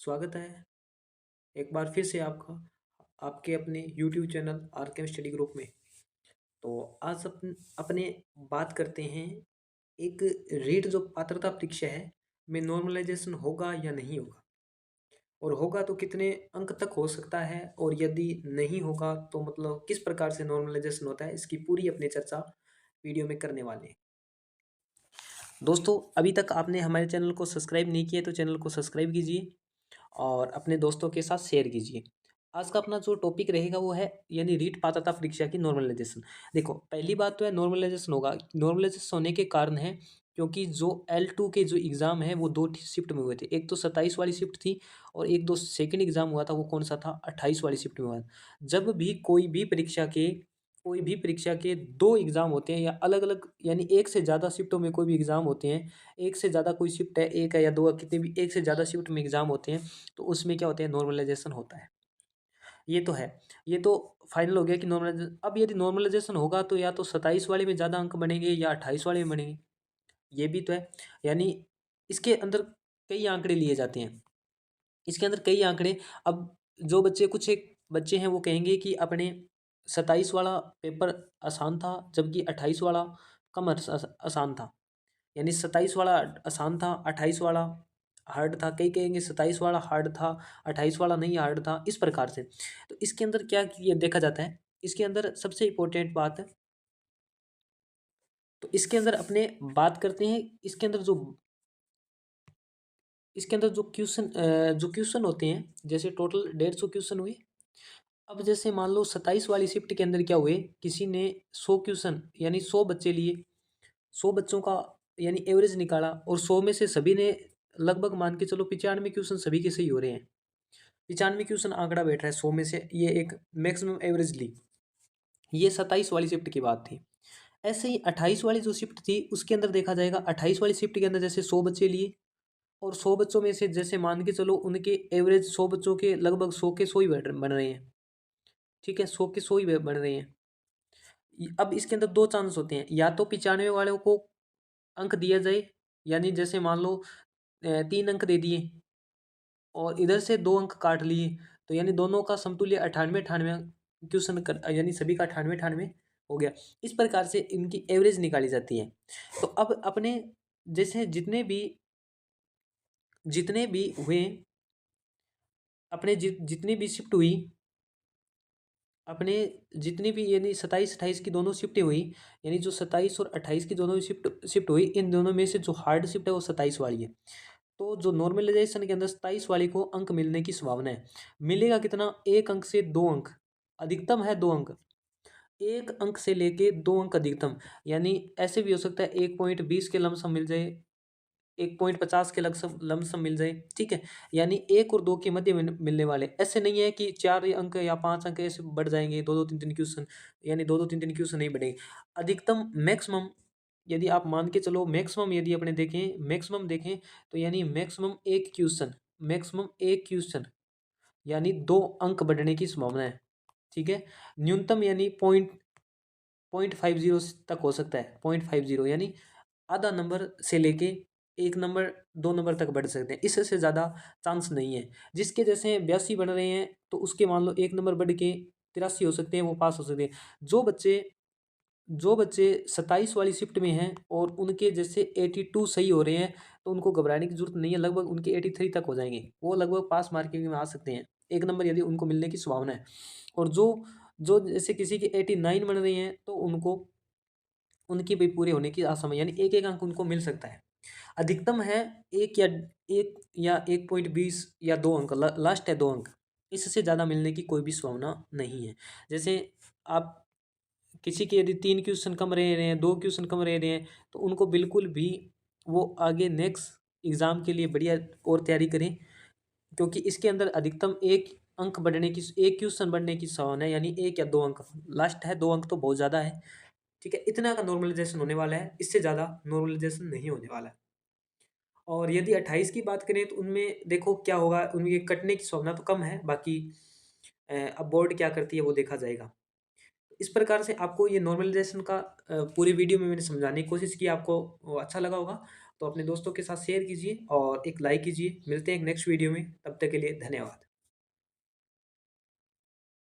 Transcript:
स्वागत है एक बार फिर से आपका आपके अपने YouTube channel RKM study group में। तो आज अपने बात करते हैं एक रीट जो पात्रता परीक्षा है में नॉर्मलाइजेशन होगा या नहीं होगा, और होगा तो कितने अंक तक हो सकता है, और यदि नहीं होगा तो मतलब किस प्रकार से नॉर्मलाइजेशन होता है, इसकी पूरी अपनी चर्चा वीडियो में करने वाले हैं। दोस्तों, अभी तक आपने हमारे चैनल को सब्सक्राइब नहीं किया तो चैनल को सब्सक्राइब कीजिए और अपने दोस्तों के साथ शेयर कीजिए। आज का अपना जो टॉपिक रहेगा वो है यानी रीट पात्रता परीक्षा की नॉर्मलाइजेशन। देखो, पहली बात तो है नॉर्मलाइजेशन होगा। नॉर्मलाइजेशन होने के कारण है क्योंकि जो L2 के जो एग्ज़ाम है वो दो शिफ्ट में हुए थे। एक तो 27 वाली शिफ्ट थी और एक दो सेकंड एग्ज़ाम हुआ था, वो कौन सा था, 28 वाली शिफ्ट में हुआ था। जब भी कोई भी परीक्षा के दो एग्ज़ाम होते हैं या अलग अलग यानी एक से ज़्यादा शिफ्टों में कोई भी एग्ज़ाम होते हैं, एक से ज़्यादा कोई शिफ्ट है, एक है या दो है, कितने भी एक से ज़्यादा शिफ्ट में एग्ज़ाम होते हैं, तो उसमें क्या होता है, नॉर्मलाइजेशन होता है। ये तो है। ये तो फाइनल हो गया कि नॉर्मलाइजेशन। अब यदि नॉर्मलाइजेशन होगा तो या तो 27 वाले में ज़्यादा अंक बनेंगे या 28 वाले में बनेंगे। ये भी तो है। यानी इसके अंदर कई आंकड़े लिए जाते हैं। इसके अंदर कई आंकड़े। अब जो बच्चे कुछ एक बच्चे हैं वो कहेंगे कि अपने 27 वाला पेपर आसान था, जबकि 28 वाला कम आसान था। यानी 27 वाला आसान था, 28 वाला हार्ड था। कई कहेंगे 27 वाला हार्ड था, 28 वाला नहीं हार्ड था, इस प्रकार से। तो इसके अंदर क्या ये देखा जाता है, इसके अंदर सबसे इम्पोर्टेंट बात है। तो इसके अंदर अपने बात करते हैं, इसके अंदर जो क्वेश्चन होते हैं, जैसे टोटल 150 क्वेश्चन हुए। अब जैसे मान लो 27 वाली शिफ्ट के अंदर क्या हुए, किसी ने 100 क्वेश्चन यानी 100 बच्चे लिए, 100 बच्चों का यानी एवरेज निकाला, और 100 में से सभी ने लगभग मान के चलो 95 क्वेश्चन सभी के सही हो रहे हैं। 95 क्वेश्चन आंकड़ा बैठ रहा है 100 में से, ये एक मैक्सिमम एवरेज ली। ये 27 वाली शिफ्ट की बात थी। ऐसे ही 28 वाली जो शिफ्ट थी उसके अंदर देखा जाएगा, 28 वाली शिफ्ट के अंदर जैसे 100 बच्चे लिए, और 100 बच्चों में से जैसे मान के चलो उनके एवरेज 100 बच्चों के लगभग 100 के 100 ही बन रहे हैं। ठीक है, 100 के 100 ही बन रहे हैं। अब इसके अंदर दो चांस होते हैं, या तो 95 वालों को अंक दिया जाए, यानी जैसे मान लो 3 अंक दे दिए और इधर से 2 अंक काट लिए, तो यानी दोनों का समतुल्य 98-98 क्वेश्चन कर, यानी सभी का 98-98 हो गया। इस प्रकार से इनकी एवरेज निकाली जाती है। तो अब अपने जैसे जितने भी हुए, अपने जितनी भी शिफ्ट हुई, अपने जितनी भी यानी 27-28 की दोनों शिफ्टें हुई, यानी जो 27 और 28 की दोनों शिफ्ट शिफ्ट हुई, इन दोनों में से जो हार्ड शिफ्ट है वो 27 वाली है। तो जो नॉर्मलाइजेशन के अंदर 27 वाले को अंक मिलने की संभावना है। मिलेगा कितना, 1 अंक से 2 अंक, अधिकतम है 2 अंक। 1 अंक से लेके 2 अंक अधिकतम। यानी ऐसे भी हो सकता है 1.20 के लमसम मिल जाए, 1.50 के लमसम लमसम मिल जाए। ठीक है, यानी 1 और 2 के मध्य में मिलने वाले। ऐसे नहीं है कि 4 अंक या 5 अंक ऐसे बढ़ जाएंगे, दो दो तीन तीन क्वेश्चन, यानी दो दो तीन तीन क्वेश्चन नहीं बढ़ेंगे। अधिकतम मैक्सिमम, यदि आप मान के चलो मैक्सिमम, यदि अपने मैक्सिमम देखें तो यानी मैक्सिमम एक क्वेश्चन यानी 2 अंक बढ़ने की संभावना है। ठीक है, न्यूनतम यानी पॉइंट 50 तक हो सकता है। 0.50 यानी आधा नंबर से लेके 1 नंबर 2 नंबर तक बढ़ सकते हैं, इससे ज़्यादा चांस नहीं है। जिसके जैसे 82 बढ़ रहे हैं तो उसके मान लो 1 नंबर बढ़ के 83 हो सकते हैं, वो पास हो सकते हैं। जो बच्चे 27 वाली शिफ्ट में हैं और उनके जैसे 82 सही हो रहे हैं, तो उनको घबराने की जरूरत नहीं है। लगभग उनके 83 तक हो जाएंगे, वो लगभग पास मार्किंग में आ सकते हैं। 1 नंबर यदि उनको मिलने की संभावना है। और जो जो जैसे किसी के 89 बन रही हैं तो उनको उनकी भी पूरे होने की आसामी, यानी एक एक अंक उनको मिल सकता है। अधिकतम है एक या 1.20 या 2 अंक, लास्ट है 2 अंक। इससे ज़्यादा मिलने की कोई भी संभावना नहीं है। जैसे आप किसी के यदि 3 क्वेश्चन कम रह रहे हैं, 2 क्वेश्चन कम रह रहे हैं, तो उनको बिल्कुल भी वो आगे नेक्स्ट एग्ज़ाम के लिए बढ़िया और तैयारी करें, क्योंकि इसके अंदर अधिकतम 1 अंक बढ़ने की, 1 क्वेश्चन बढ़ने की संभावना है, यानी 1 या 2 अंक। लास्ट है 2 अंक तो बहुत ज़्यादा है। ठीक है, इतना का नॉर्मलाइजेशन होने वाला है, इससे ज़्यादा नॉर्मलाइजेशन नहीं होने वाला है। और यदि 28 की बात करें तो उनमें देखो क्या होगा, उनके कटने की संभावना तो कम है। बाकी अब बोर्ड क्या करती है वो देखा जाएगा। इस प्रकार से आपको ये नॉर्मलाइजेशन का पूरी वीडियो में मैंने समझाने की कोशिश की, आपको वो अच्छा लगा होगा। तो अपने दोस्तों के साथ शेयर कीजिए और एक लाइक कीजिए। मिलते हैं एक नेक्स्ट वीडियो में, तब तक के लिए धन्यवाद।